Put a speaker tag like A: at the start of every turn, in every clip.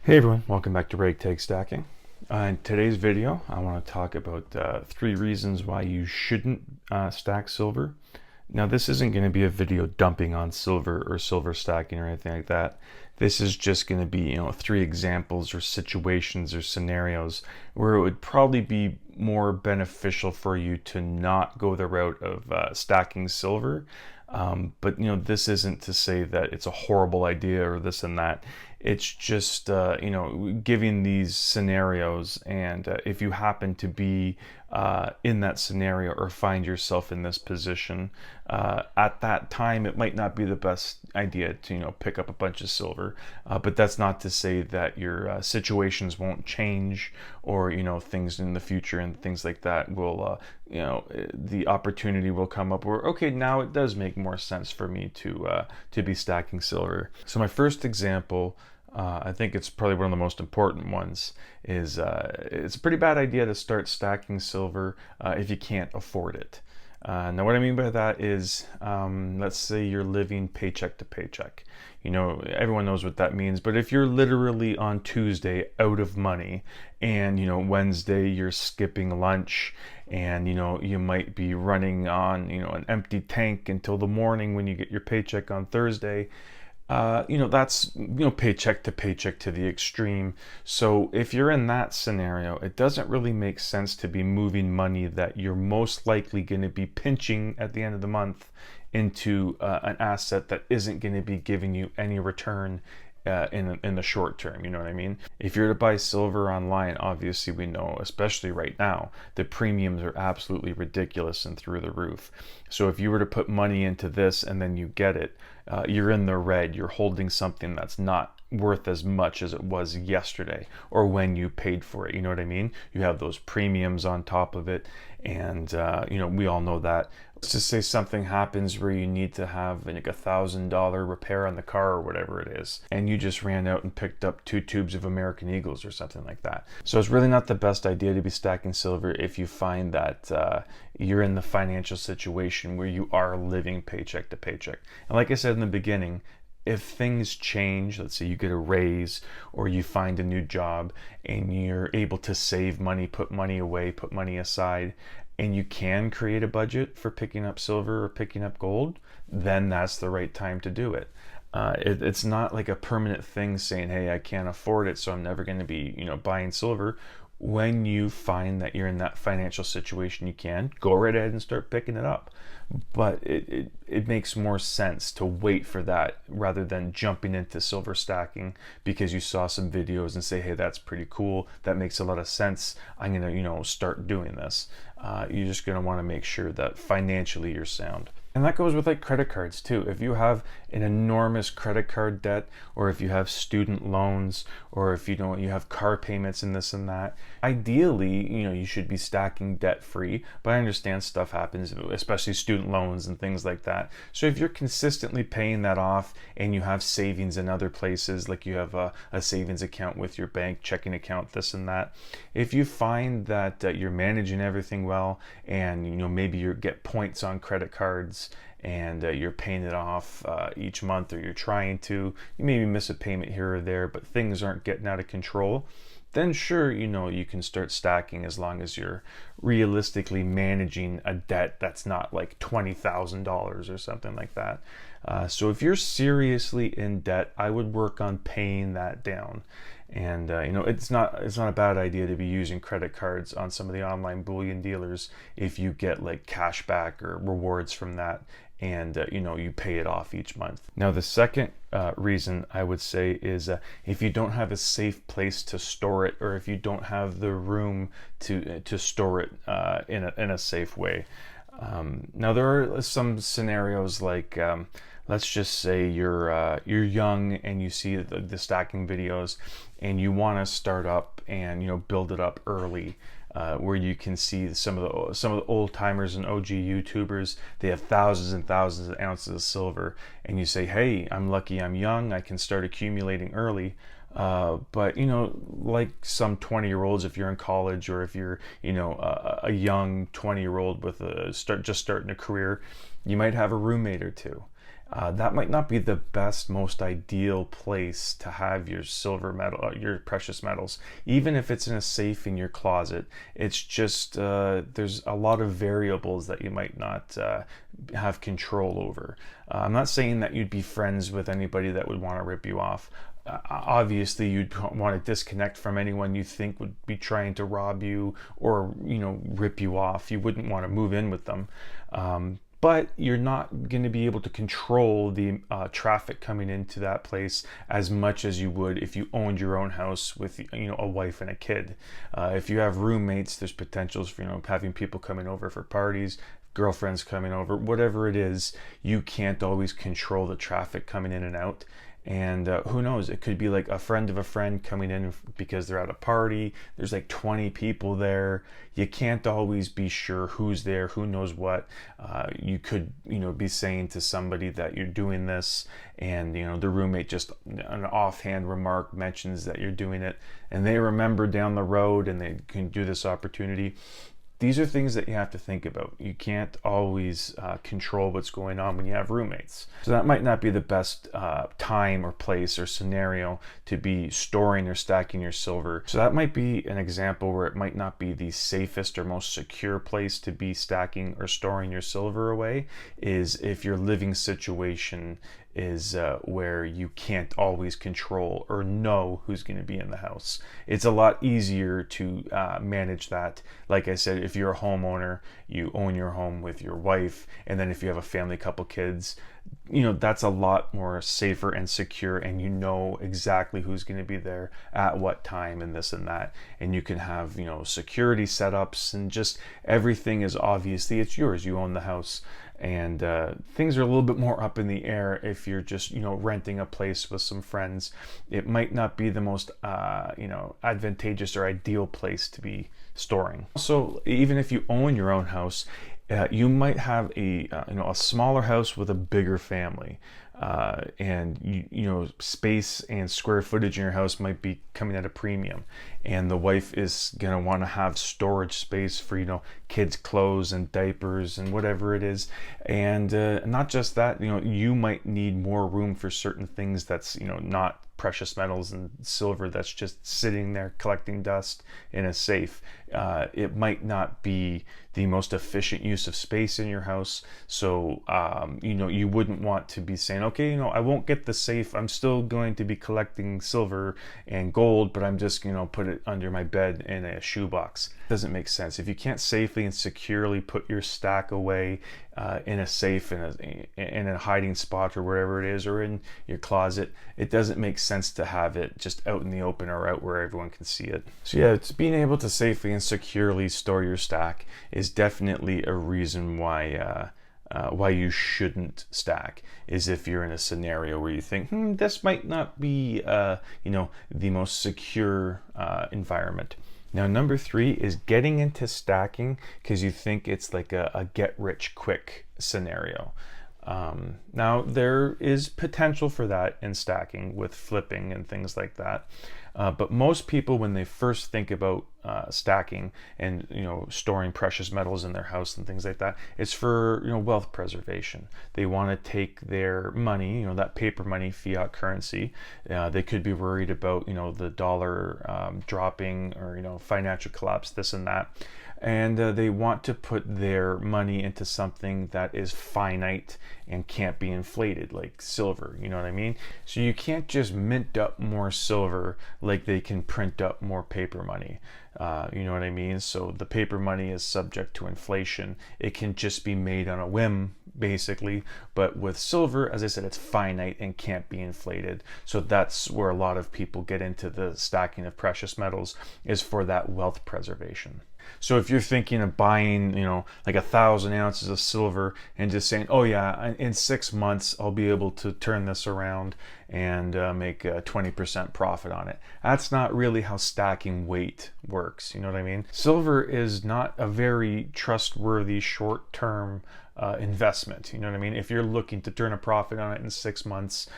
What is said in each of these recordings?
A: Hey everyone, welcome back to Rake Tag Stacking. In today's video, I want to talk about 3 reasons why you shouldn't stack silver. Now, this isn't going to be a video dumping on silver or silver stacking or anything like that. This is just going to be, 3 examples or situations or scenarios where it would probably be more beneficial for you to not go the route of stacking silver. But this isn't to say that it's a horrible idea or this and that. It's just giving these scenarios, and if you happen to be in that scenario or find yourself in this position at that time, it might not be the best idea to pick up a bunch of silver. But that's not to say that your situations won't change, or things in the future and things like that will the opportunity will come up where, okay, now it does make more sense for me to be stacking silver. So my first example, I think it's probably one of the most important ones, is it's a pretty bad idea to start stacking silver if you can't afford it. Now what I mean by that is, let's say you're living paycheck to paycheck. Everyone knows what that means, but if you're literally on Tuesday out of money, and Wednesday you're skipping lunch, and you might be running on an empty tank until the morning when you get your paycheck on Thursday, that's paycheck to the extreme. So if you're in that scenario, it doesn't really make sense to be moving money that you're most likely going to be pinching at the end of the month into an asset that isn't going to be giving you any return in the short term. You know what I mean? If you're to buy silver online, obviously we know, especially right now, the premiums are absolutely ridiculous and through the roof. So if you were to put money into this and then you get it, you're in the red. You're holding something that's not worth as much as it was yesterday or when you paid for it. You know what I mean? You have those premiums on top of it, and we all know that. Let's just say something happens where you need to have like $1,000 repair on the car or whatever it is, and you just ran out and picked up 2 tubes of American Eagles or something like that. So it's really not the best idea to be stacking silver if you find that you're in the financial situation where you are living paycheck to paycheck. And like I said in the beginning, if things change, let's say you get a raise or you find a new job and you're able to save money, put money away, put money aside, and you can create a budget for picking up silver or picking up gold, then that's the right time to do it. It's not like a permanent thing saying, hey, I can't afford it, so I'm never going to be buying silver. When you find that you're in that financial situation, you can go right ahead and start picking it up. But it makes more sense to wait for that rather than jumping into silver stacking because you saw some videos and say, hey, that's pretty cool, that makes a lot of sense, I'm gonna start doing this. You're just gonna want to make sure that financially you're sound. And that goes with like credit cards too. If you have an enormous credit card debt, or if you have student loans, or if you have car payments and this and that, ideally, you should be stacking debt free. But I understand stuff happens, especially student loans and things like that. So if you're consistently paying that off and you have savings in other places, like you have a savings account with your bank, checking account, this and that, if you find that you're managing everything well, and maybe you get points on credit cards, and you're paying it off each month, or you're trying to, you maybe miss a payment here or there, but things aren't getting out of control, then sure, you can start stacking, as long as you're realistically managing a debt that's not like $20,000 or something like that. So if you're seriously in debt, I would work on paying that down. And it's not a bad idea to be using credit cards on some of the online bullion dealers if you get like cash back or rewards from that, and you pay it off each month. Now the second reason I would say is if you don't have a safe place to store it, or if you don't have the room to store it in a safe way. Now there are some scenarios like, let's just say you're young and you see the stacking videos and you want to start up and build it up early, where you can see some of the old timers and OG YouTubers. They have thousands and thousands of ounces of silver, and you say, hey, I'm lucky, I'm young, I can start accumulating early. But like some 20-year-olds, if you're in college, or if you're a young 20-year-old with just starting a career, you might have a roommate or two. that might not be the best, most ideal place to have your silver metal, your precious metals. Even if it's in a safe in your closet, it's just there's a lot of variables that you might not have control over. I'm not saying that you'd be friends with anybody that would want to rip you off. Obviously you'd want to disconnect from anyone you think would be trying to rob you or rip you off. You wouldn't want to move in with them, but you're not going to be able to control the traffic coming into that place as much as you would if you owned your own house with a wife and a kid. If you have roommates, there's potentials for having people coming over for parties, girlfriends coming over, whatever it is. You can't always control the traffic coming in and out. And who knows, it could be like a friend of a friend coming in because they're at a party. There's like 20 people there. You can't always be sure who's there, who knows what. You could be saying to somebody that you're doing this, and the roommate just an offhand remark mentions that you're doing it, and they remember down the road and they can do this opportunity. These are things that you have to think about. You can't always control what's going on when you have roommates. So that might not be the best time or place or scenario to be storing or stacking your silver. So that might be an example where it might not be the safest or most secure place to be stacking or storing your silver away, is if your living situation is where you can't always control or know who's going to be in the house. It's a lot easier to manage that. Like I said, if you're a homeowner, you own your home with your wife, and then if you have a family, couple kids, that's a lot more safer and secure, and you know exactly who's going to be there at what time and this and that, and you can have security setups, and just everything is obviously it's yours. You own the house. And things are a little bit more up in the air if you're just renting a place with some friends. It might not be the most advantageous or ideal place to be storing. So even if you own your own house, you might have a smaller house with a bigger family, and space and square footage in your house might be coming at a premium, and the wife is going to want to have storage space for kids' clothes and diapers and whatever it is. And not just that, you might need more room for certain things that's not precious metals and silver that's just sitting there collecting dust in a safe. It might not be the most efficient use of space in your house. So you wouldn't want to be saying, okay, I won't get the safe. I'm still going to be collecting silver and gold, but I'm just put it under my bed in a shoebox. Doesn't make sense. If you can't safely and securely put your stack away in a safe, in a hiding spot or wherever it is, or in your closet, it doesn't make sense to have it just out in the open or out where everyone can see it. So yeah, it's being able to safely and securely store your stack is definitely a reason why you shouldn't stack, is if you're in a scenario where you think this might not be the most secure environment. Now, number 3 is getting into stacking because you think it's like a get-rich-quick scenario. Now, there is potential for that in stacking with flipping and things like that. But most people, when they first think about stacking and storing precious metals in their house and things like that, it's for wealth preservation. They want to take their money, that paper money, fiat currency. They could be worried about the dollar dropping or financial collapse, this and that. And they want to put their money into something that is finite and can't be inflated, like silver, you know what I mean? So you can't just mint up more silver like they can print up more paper money. You know what I mean? So the paper money is subject to inflation. It can just be made on a whim, basically. But with silver, as I said, it's finite and can't be inflated. So that's where a lot of people get into the stacking of precious metals, is for that wealth preservation. So if you're thinking of buying, like 1,000 ounces of silver and just saying, oh yeah, in 6 months I'll be able to turn this around and make a 20% profit on it. That's not really how stacking weight works. You know what I mean? Silver is not a very trustworthy short-term investment. You know what I mean? If you're looking to turn a profit on it in 6 months,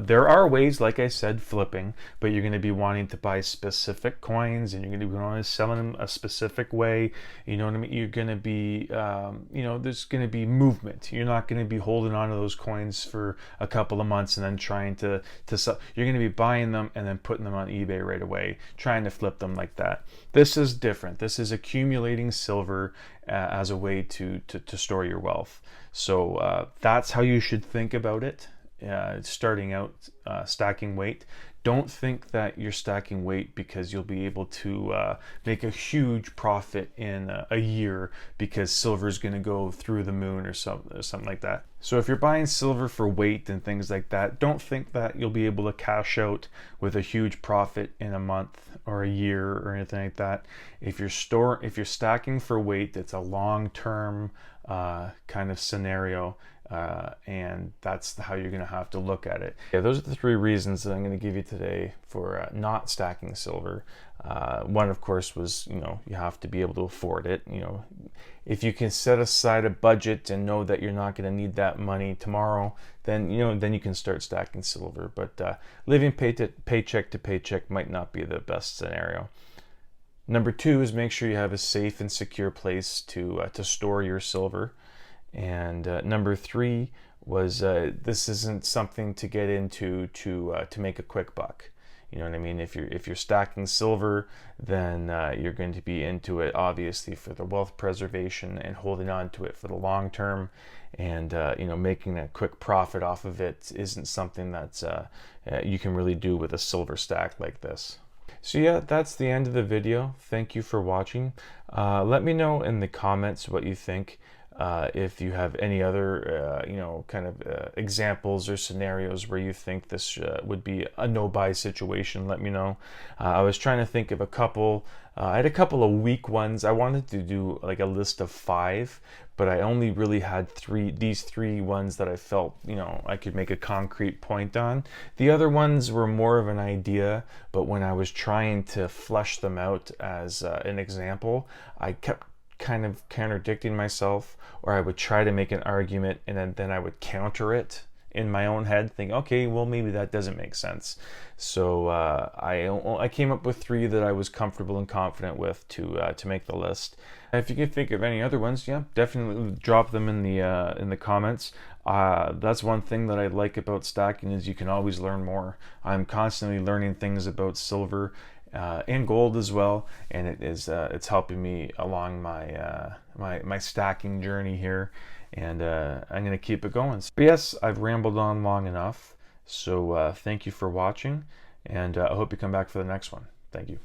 A: there are ways, like I said, flipping, but you're going to be wanting to buy specific coins, and you're going to be wanting to sell them a specific way. You know what I mean? You're going to be, there's going to be movement. You're not going to be holding on to those coins for a couple of months and then trying to sell. You're going to be buying them and then putting them on eBay right away, trying to flip them like that. This is different. This is accumulating silver as a way to store your wealth. So that's how you should think about it. Starting out stacking weight. Don't think that you're stacking weight because you'll be able to make a huge profit in a year because silver is going to go through the moon or something like that. So if you're buying silver for weight and things like that, don't think that you'll be able to cash out with a huge profit in a month or a year or anything like that. If you're stacking for weight, it's a long-term kind of scenario. And that's how you're going to have to look at it. Yeah, those are the 3 reasons that I'm going to give you today for not stacking silver. One, of course, was you have to be able to afford it. If you can set aside a budget and know that you're not going to need that money tomorrow, then you can start stacking silver. But living paycheck to paycheck might not be the best scenario. Number 2 is make sure you have a safe and secure place to store your silver. And number 3 was this isn't something to get into to make a quick buck. You know what I mean? If you're stacking silver, then you're going to be into it obviously for the wealth preservation and holding on to it for the long term. And making a quick profit off of it isn't something that you can really do with a silver stack like this. So yeah, that's the end of the video. Thank you for watching. Let me know in the comments what you think. If you have any other, examples or scenarios where you think this would be a no-buy situation, let me know. I was trying to think of a couple. I had a couple of weak ones. I wanted to do like a list of 5, but I only really had these three ones that I felt, I could make a concrete point on. The other ones were more of an idea, but when I was trying to flesh them out as an example, I kept kind of contradicting myself, or I would try to make an argument and then I would counter it in my own head, think, okay, well, maybe that doesn't make sense. So I came up with 3 that I was comfortable and confident with to make the list. If you can think of any other ones, yeah, definitely drop them in the comments. That's one thing that I like about stacking is you can always learn more. I'm constantly learning things about silver and gold as well, and it's helping me along my stacking journey here, and I'm gonna keep it going. But yes, I've rambled on long enough, so thank you for watching, and I hope you come back for the next one. Thank you.